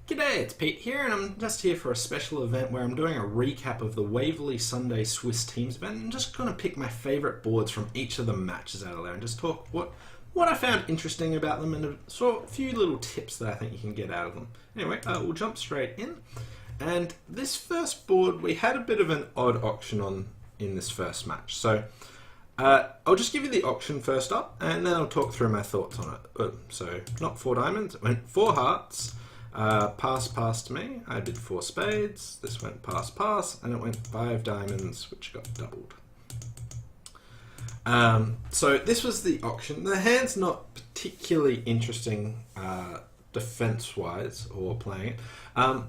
G'day, it's Pete here, and I'm just here for a special event where I'm doing a recap of the Waverley Sunday Swiss Teams event. I'm just going to pick my favourite boards from each of the matches out of there and just talk what I found interesting about them and a few little tips that I think you can get out of them. Anyway, we'll jump straight in. And this first board, we had a bit of an odd auction on in this first match. So I'll just give you the auction first up, and then I'll talk through my thoughts on it. So not 4 diamonds, it went 4 hearts. Pass to me. I did 4 spades. This went pass, and it went 5 diamonds, which got doubled. So this was the auction. The hand's not particularly interesting defense-wise or playing it,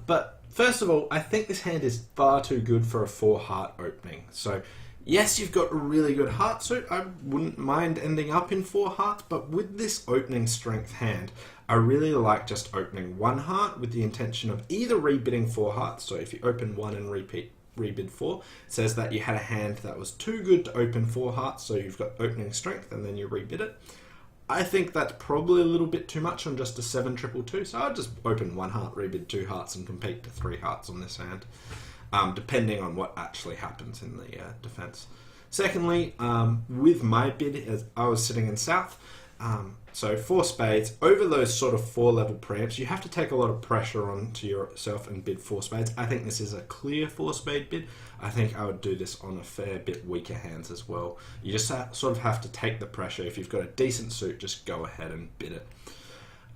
but first of all, I think this hand is far too good for a 4 heart opening. So yes, you've got a really good heart suit. I wouldn't mind ending up in 4 hearts, but with this opening strength hand, I really like just opening 1 heart with the intention of either rebidding 4 hearts. So if you open 1 and rebid 4, it says that you had a hand that was too good to open 4 hearts, so you've got opening strength and then you rebid it. I think that's probably a little bit too much on just a 7-2-2, so I'll just open 1 heart, rebid 2 hearts and compete to 3 hearts on this hand, depending on what actually happens in the defense. Secondly, with my bid, as I was sitting in south, so 4 spades, over those sort of 4 level preamps, you have to take a lot of pressure onto yourself and bid 4 spades. I think this is a clear 4 spade bid. I think I would do this on a fair bit weaker hands as well. You just sort of have to take the pressure. If you've got a decent suit, just go ahead and bid it.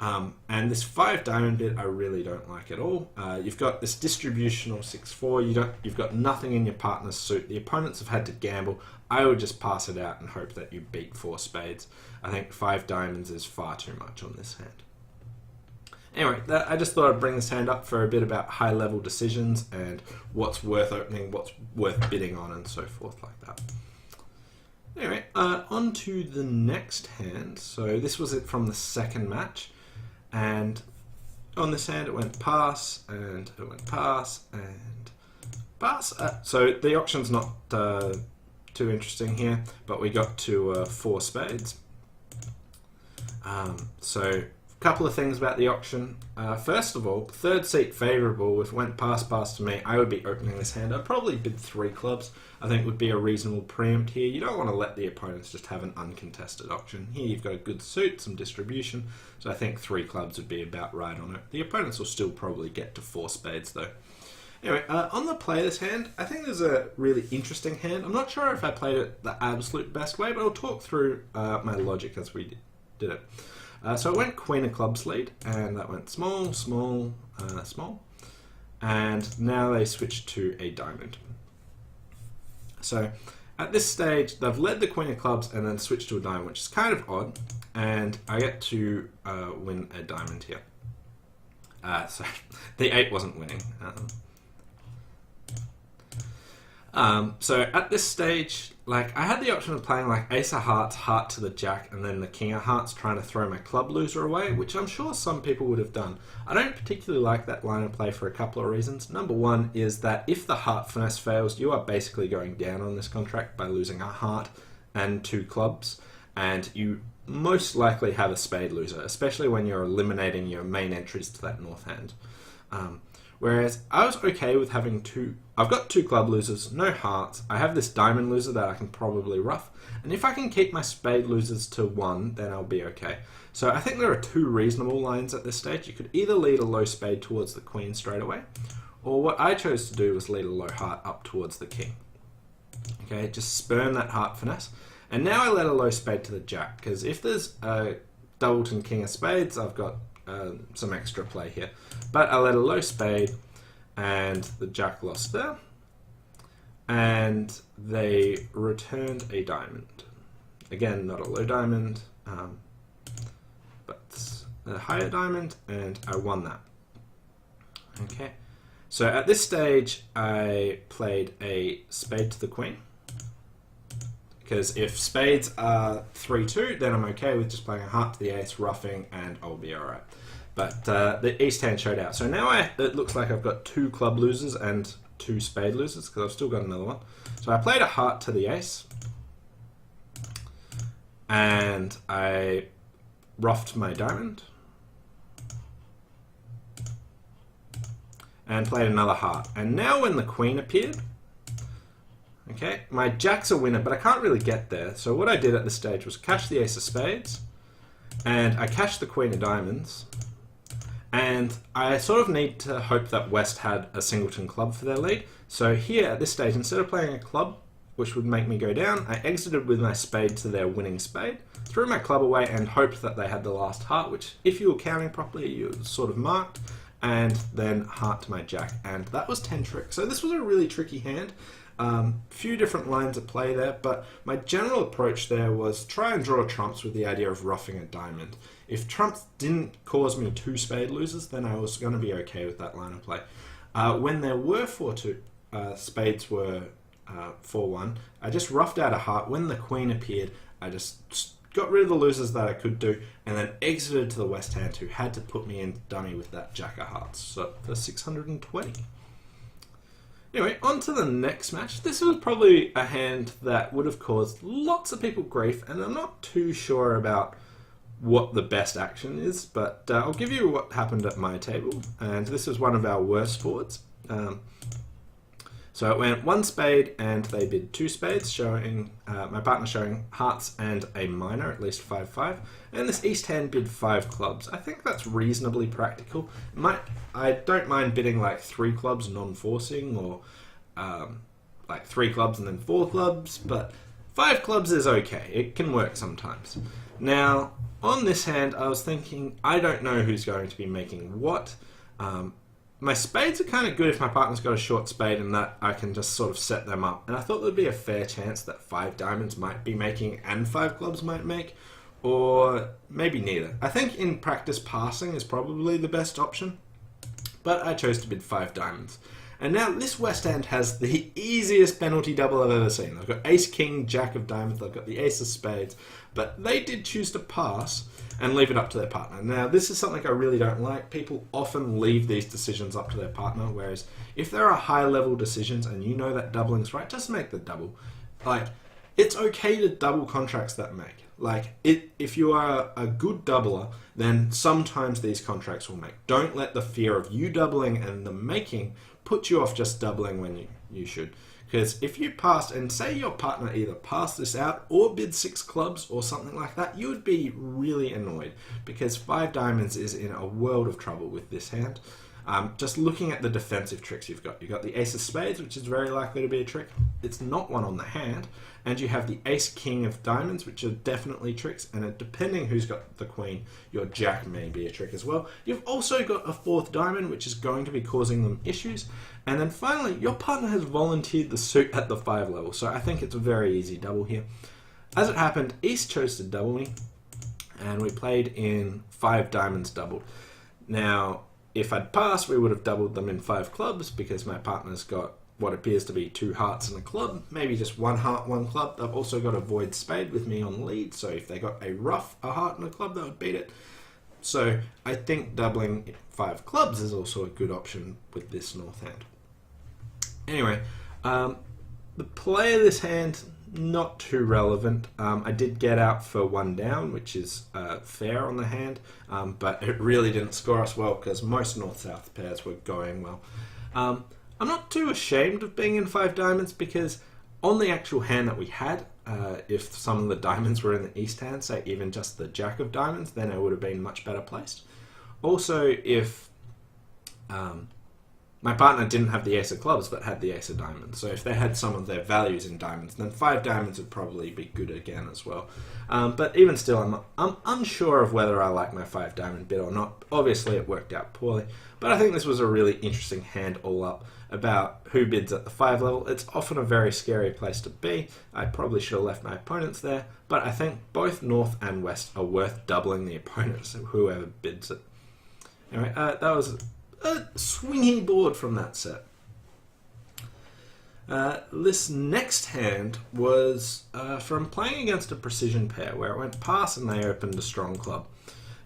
And this 5 diamond bid, I really don't like at all. You've got this distributional 6-4. You've got nothing in your partner's suit. The opponents have had to gamble. I would just pass it out and hope that you beat 4 spades. I think 5 diamonds is far too much on this hand. Anyway, I just thought I'd bring this hand up for a bit about high-level decisions and what's worth opening, what's worth bidding on, and so forth like that. Anyway, on to the next hand. So this was it from the second match. And on this hand, it went pass, and it went pass, and pass. So the auction's not too interesting here, but we got to 4 spades. So a couple of things about the auction. First of all, third seat favourable. If it went pass to me, I would be opening this hand. I'd probably bid 3 clubs. I think would be a reasonable preempt here. You don't want to let the opponents just have an uncontested auction. Here you've got a good suit, some distribution, so I think 3 clubs would be about right on it. The opponents will still probably get to 4 spades though. Anyway, on the play of this hand, I think there's a really interesting hand. I'm not sure if I played it the absolute best way, but I'll talk through my logic as we did it. So it went Queen of Clubs lead, and that went small, small, small, and now they switched to a diamond. So at this stage, they've led the Queen of Clubs and then switched to a diamond, which is kind of odd, and I get to win a diamond here. So the 8 wasn't winning. So at this stage, like, I had the option of playing like Ace of Hearts, Heart to the Jack, and then the King of Hearts, trying to throw my club loser away, which I'm sure some people would have done. I don't particularly like that line of play for a couple of reasons. Number one is that if the heart finesse fails, you are basically going down on this contract by losing a heart and 2 clubs, and you most likely have a spade loser, especially when you're eliminating your main entries to that north hand. Whereas I was okay with having 2. I've got 2 club losers, no hearts. I have this diamond loser that I can probably rough. And if I can keep my spade losers to 1, then I'll be okay. So I think there are 2 reasonable lines at this stage. You could either lead a low spade towards the queen straight away, or what I chose to do was lead a low heart up towards the king. Okay, just spurn that heart finesse. And now I let a low spade to the jack, because if there's a doubleton king of spades, I've got some extra play here. But I let a low spade, and the jack lost there, and they returned a diamond. Again, not a low diamond, but a higher diamond, and I won that. Okay, so at this stage, I played a spade to the queen, because if spades are 3-2, then I'm okay with just playing a heart to the ace, roughing, and I'll be alright. But the east hand showed out. So now it looks like I've got 2 club losers and 2 spade losers, because I've still got another one. So I played a heart to the ace, and I roughed my diamond, and played another heart. And now when the queen appeared, okay, my jack's a winner, but I can't really get there. So what I did at this stage was cash the ace of spades, and I cashed the queen of diamonds, and I sort of need to hope that West had a singleton club for their lead. So here at this stage, instead of playing a club, which would make me go down, I exited with my spade to their winning spade, threw my club away and hoped that they had the last heart, which if you were counting properly, you sort of marked, and then heart to my jack, and that was 10 tricks. So this was a really tricky hand. Few different lines at play there, but my general approach there was try and draw trumps with the idea of roughing a diamond. If trumps didn't cause me 2 spade losers, then I was going to be okay with that line of play. When there were 4-2, spades were 4-1, I just roughed out a heart. When the queen appeared, I just got rid of the losers that I could do, and then exited to the West hand, who had to put me in dummy with that jack of hearts. So for 620. Anyway, on to the next match. This was probably a hand that would have caused lots of people grief, and I'm not too sure about what the best action is, but I'll give you what happened at my table, and this was one of our worst boards. So it went 1 spade, and they bid 2 spades, showing my partner showing hearts and a minor, at least 5-5. And this east hand bid 5 clubs. I think that's reasonably practical. I don't mind bidding like 3 clubs, non-forcing, or like 3 clubs and then 4 clubs, but 5 clubs is okay. It can work sometimes. Now, on this hand, I was thinking, I don't know who's going to be making what. My spades are kind of good if my partner's got a short spade, and that I can just sort of set them up. And I thought there'd be a fair chance that 5 diamonds might be making and 5 clubs might make, or maybe neither. I think in practice passing is probably the best option, but I chose to bid 5 diamonds. And now this West hand has the easiest penalty double I've ever seen. I've got ace, king, jack of diamonds, I've got the ace of spades, but they did choose to pass and leave it up to their partner. Now, this is something I really don't like. People often leave these decisions up to their partner, whereas if there are high-level decisions and you know that doubling's right, just make the double. Like, it's okay to double contracts that make. Like, if you are a good doubler, then sometimes these contracts will make. Don't let the fear of you doubling and them making put you off just doubling when you should. Because if you passed, and say your partner either passed this out or bid 6 clubs or something like that, you would be really annoyed, because 5 diamonds is in a world of trouble with this hand. Just looking at the defensive tricks you've got the ace of spades, which is very likely to be a trick. It's not one on the hand. And you have the ace king of diamonds, which are definitely tricks, and depending who's got the queen, your jack may be a trick as well. You've also got a 4th diamond, which is going to be causing them issues. And then finally, your partner has volunteered the suit at the 5 level, so I think it's a very easy double here. As it happened, East chose to double me, and we played in 5 diamonds doubled. Now, if I'd passed, we would have doubled them in 5 clubs, because my partner's got what appears to be 2 hearts and a club, maybe just 1 heart, 1 club. They've also got a void spade with me on lead, so if they got a rough, a heart and a club, that would beat it. So I think doubling 5 clubs is also a good option with this north hand. Anyway, the play of this hand, not too relevant. I did get out for 1 down, which is fair on the hand, but it really didn't score us well because most north-south pairs were going well. I'm not too ashamed of being in 5 diamonds, because on the actual hand that we had, if some of the diamonds were in the east hand, say even just the jack of diamonds, then I would have been much better placed. Also, if my partner didn't have the ace of clubs but had the ace of diamonds, so if they had some of their values in diamonds, then 5 diamonds would probably be good again as well. But even still, I'm unsure of whether I like my 5 diamond bid or not. Obviously it worked out poorly, but I think this was a really interesting hand all up about who bids at the 5 level. It's often a very scary place to be. I probably should have left my opponents there, but I think both north and west are worth doubling the opponents of whoever bids it. Anyway, that was a swingy board from that set. This next hand was from playing against a precision pair, where it went pass and they opened a strong club.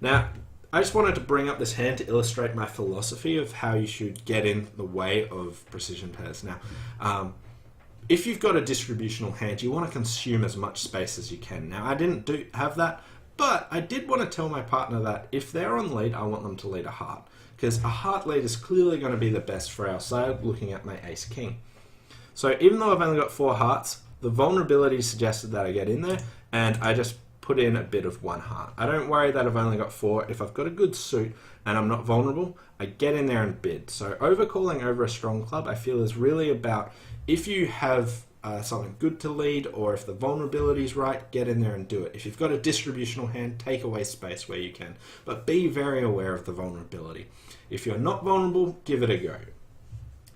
Now, I just wanted to bring up this hand to illustrate my philosophy of how you should get in the way of precision pairs. Now, if you've got a distributional hand, you want to consume as much space as you can. Now, I didn't have that, but I did want to tell my partner that if they're on lead, I want them to lead a heart. because a heart lead is clearly going to be the best for our side looking at my ace-king. So even though I've only got 4 hearts, the vulnerability suggested that I get in there, and I just put in a bid of 1 heart. I don't worry that I've only got 4. If I've got a good suit and I'm not vulnerable, I get in there and bid. So overcalling over a strong club, I feel, is really about if you have something good to lead, or if the vulnerability is right, get in there and do it. If you've got a distributional hand, take away space where you can, but be very aware of the vulnerability. If you're not vulnerable, give it a go.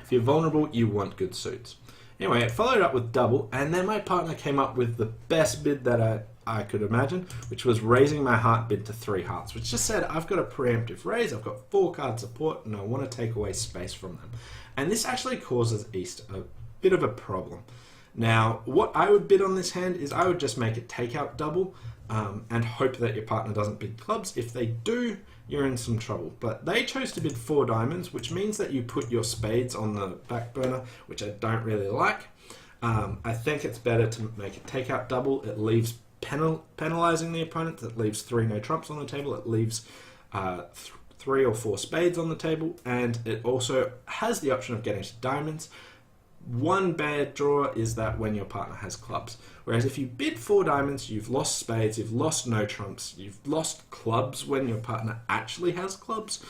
If you're vulnerable, you want good suits. Anyway, it followed up with double, and then my partner came up with the best bid that I could imagine, which was raising my heart bid to 3 hearts, which just said I've got a preemptive raise, I've got 4 card support, and I want to take away space from them. And this actually causes East a bit of a problem. Now, what I would bid on this hand is I would just make it takeout double and hope that your partner doesn't bid clubs. If they do, you're in some trouble. But they chose to bid 4 diamonds, which means that you put your spades on the back burner, which I don't really like. I think it's better to make it takeout double. It leaves penalizing the opponent. It leaves 3 no trumps on the table. It leaves 3 or 4 spades on the table, and it also has the option of getting to diamonds. One bad draw is that when your partner has clubs. Whereas if you bid 4 diamonds, you've lost spades, you've lost no trumps, you've lost clubs when your partner actually has clubs,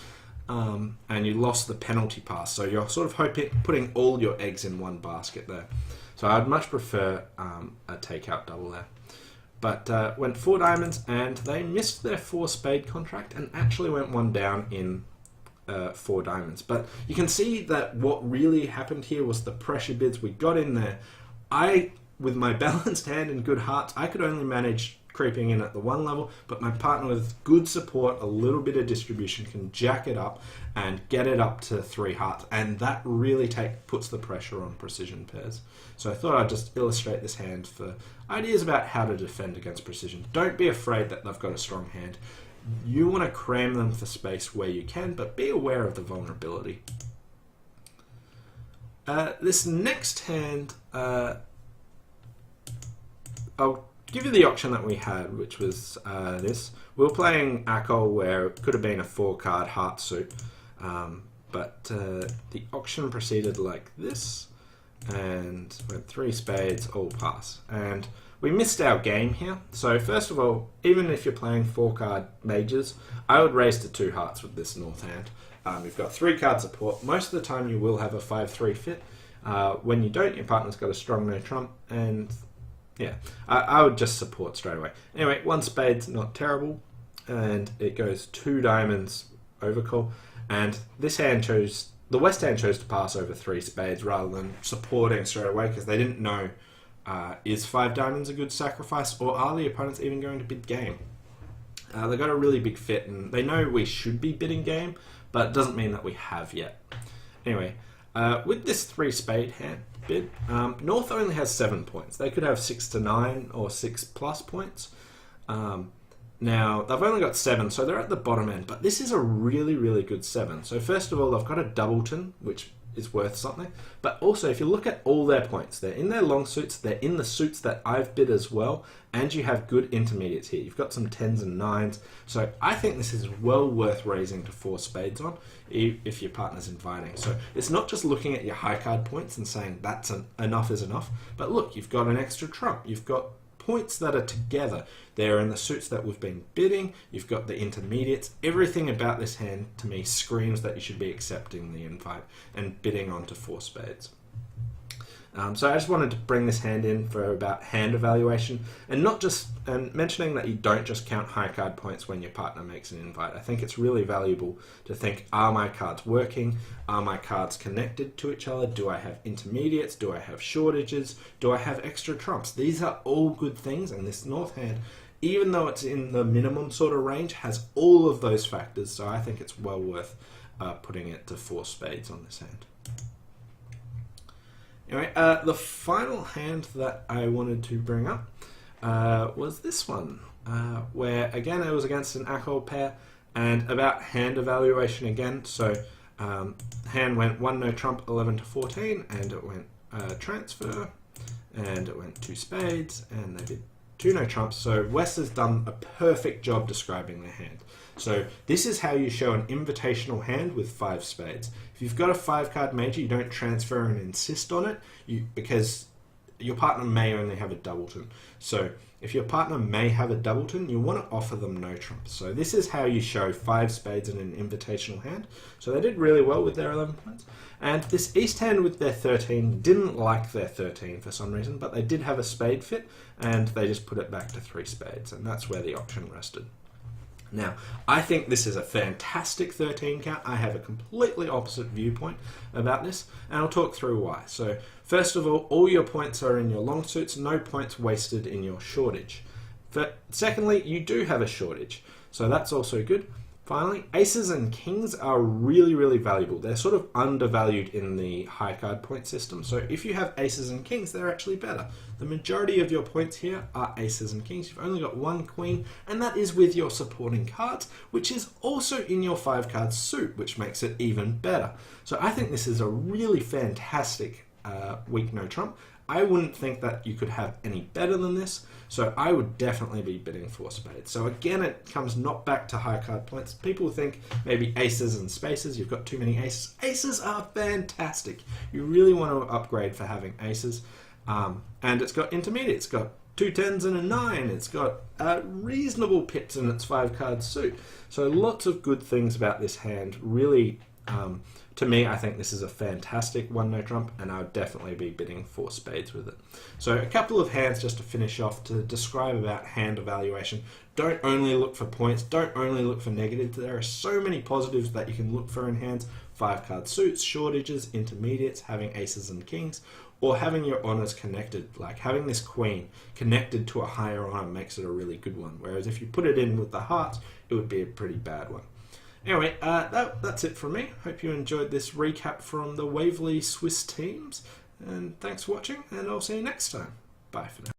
and you lost the penalty pass. So you're sort of putting all your eggs in one basket there. So I'd much prefer a takeout double there. But went 4 diamonds, and they missed their 4 spade contract and actually went 1 down in 4 diamonds. But you can see that what really happened here was the pressure bids. We got in there. With my balanced hand and good hearts, I could only manage creeping in at the 1 level, but my partner with good support, a little bit of distribution, can jack it up and get it up to 3 hearts, and that really puts the pressure on precision pairs. So I thought I'd just illustrate this hand for ideas about how to defend against precision. Don't be afraid that they've got a strong hand. You want to cram them for space where you can, but be aware of the vulnerability. This next hand, I'll give you the option that we had, which was this. We were playing Akol, where it could have been a 4-card heart suit, but the auction proceeded like this, and went 3 spades, all pass. And we missed our game here. So first of all, even if you're playing 4-card majors, I would raise to 2 hearts with this north hand. You've got 3-card support. Most of the time you will have a 5-3 fit. When you don't, your partner's got a strong no trump, and yeah, I would just support straight away. Anyway, 1 spade's not terrible, and it goes 2 diamonds overcall, and this hand the West hand chose to pass over 3 spades rather than supporting straight away, because they didn't know is 5 diamonds a good sacrifice, or are the opponents even going to bid game? They got a really big fit, and they know we should be bidding game, but it doesn't mean that we have yet. Anyway, with this 3 spade hand bid, North only has 7 points. They could have 6 to 9 or 6+ points. Now, they've only got 7, so they're at the bottom end, but this is a really, really good 7. So first of all, they've got a doubleton, which is worth something, but also if you look at all their points, they're in their long suits, they're in the suits that I've bid as well, and you have good intermediates here. You've got some 10s and 9s, so I think this is well worth raising to 4 spades on if your partner's inviting. So it's not just looking at your high card points and saying that's enough is enough, but look, you've got an extra trump, you've got points that are together. They're in the suits that we've been bidding, you've got the intermediates. Everything about this hand to me screams that you should be accepting the invite and bidding onto 4 spades. So I just wanted to bring this hand in for about hand evaluation, and mentioning that you don't just count high card points when your partner makes an invite. I think it's really valuable to think, are my cards working? Are my cards connected to each other? Do I have intermediates? Do I have shortages? Do I have extra trumps? These are all good things, and this North hand, even though it's in the minimum sort of range, has all of those factors, so I think it's well worth putting it to 4 spades on this hand. Anyway, the final hand that I wanted to bring up was this one, where again it was against an Akol pair, and about hand evaluation again. So hand went 1 no trump, 11 to 14, and it went transfer, and it went 2 spades, and they did 2 no trumps. So Wes has done a perfect job describing their hand. So this is how you show an invitational hand with 5 spades. If you've got a 5-card major, you don't transfer and insist on it, because your partner may only have a doubleton. So if your partner may have a doubleton, you want to offer them no trumps. So this is how you show 5 spades in an invitational hand. So they did really well with their 11 points. And this East hand with their 13 didn't like their 13 for some reason, but they did have a spade fit, and they just put it back to 3 spades, and that's where the option rested. Now, I think this is a fantastic 13 count. I have a completely opposite viewpoint about this, and I'll talk through why. So, first of all your points are in your long suits, no points wasted in your shortage. Secondly, you do have a shortage, so that's also good. Finally, aces and kings are really, really valuable. They're sort of undervalued in the high card point system. So if you have aces and kings, they're actually better. The majority of your points here are aces and kings. You've only got 1 queen, and that is with your supporting cards, which is also in your 5-card suit, which makes it even better. So I think this is a really fantastic weak no trump. I wouldn't think that you could have any better than this, so I would definitely be bidding 4 spades. So again, it comes not back to high card points. People think maybe aces and spaces, you've got too many aces. Aces are fantastic. You really want to upgrade for having aces. And it's got intermediate, it's got 2 10s and a 9, it's got reasonable pips in its 5-card suit. So lots of good things about this hand. Really, to me, I think this is a fantastic 1 no trump, and I would definitely be bidding 4 spades with it. So a couple of hands just to finish off to describe about hand evaluation. Don't only look for points, don't only look for negatives. There are so many positives that you can look for in hands. 5-card suits, shortages, intermediates, having aces and kings, or having your honors connected. Like having this queen connected to a higher honor makes it a really good one. Whereas if you put it in with the hearts, it would be a pretty bad one. Anyway, that's it from me. Hope you enjoyed this recap from the Waverley Swiss teams. And thanks for watching, and I'll see you next time. Bye for now.